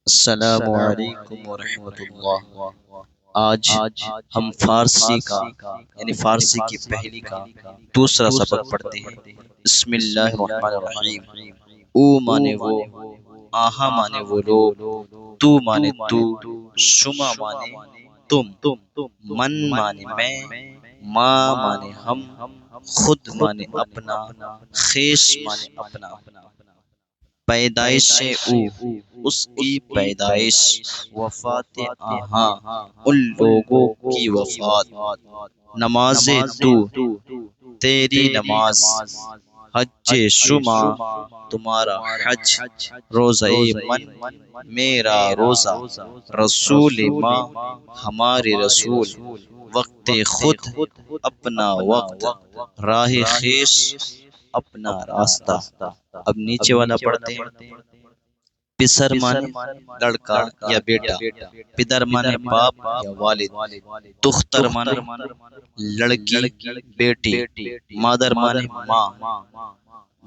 السلام علیکم ورحمۃ اللہ۔ آج ہم فارسی کا یعنی فارسی کی پہلی کا دوسرا سبق پڑھتے ہیں۔ بسم اللہ الرحمن الرحیم۔ او مانے وہ، آہا مانے وہ لوگ، تو مانے تو، شما مانے تم، من مانے میں، ماں مانے ہم، خود مانے اپنا، خیش مانے اپنا۔ پیدائش او، اس کی پیدائش، وفات آہاں، ان لوگوں کی وفات۔ نماز تو، تیری نماز، حج شما، تمہارا حج، روزہ من، میرا روزہ، رسول ماں، ہمارے رسول، وقت خود، اپنا وقت، راہ خیش، اپنا راستہ۔ اب نیچے والا پڑھتے ہیں۔ پسر مانے لڑکا یا بیٹا، پدر مانے باپ یا والد، دختر مانے لڑکی بیٹی، مادر مانے ماں،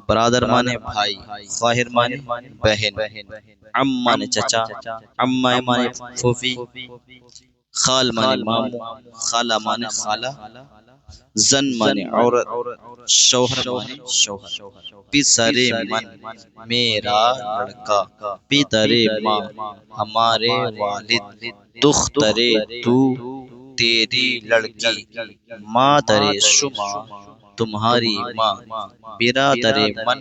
برادر مانے بھائی، خواہر مانے بہن، عم مانے چچا، عمہ مانے پھوپھی، خال مانے ماموں، خالہ مانے خالہ، زن مانے عورت، شوہر مانے شوہر۔ پسر من، میرا لڑکا، پدر ماں، ہمارے والد، دختر تو، تیری لڑکی، مادر شما، تمہاری ماں، برادر من،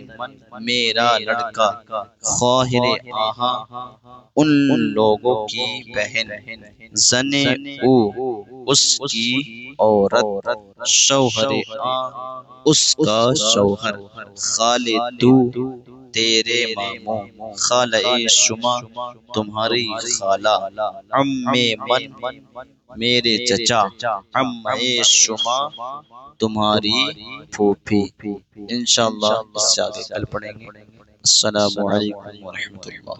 میرا لڑکا، خواہر آہاں، ان لوگوں کی بہن، زن او، اس کی عورت، شوہر آں، اس کا شوہر، خال تو، تیرے ماموں، خالہ شما، تمہاری خالہ، عم من، میرے چچا، عمہ شما، تمہاری پھوپھی۔ انشاءاللہ اس سے آگے کل پڑھیں گے۔ السلام علیکم ورحمۃ اللہ۔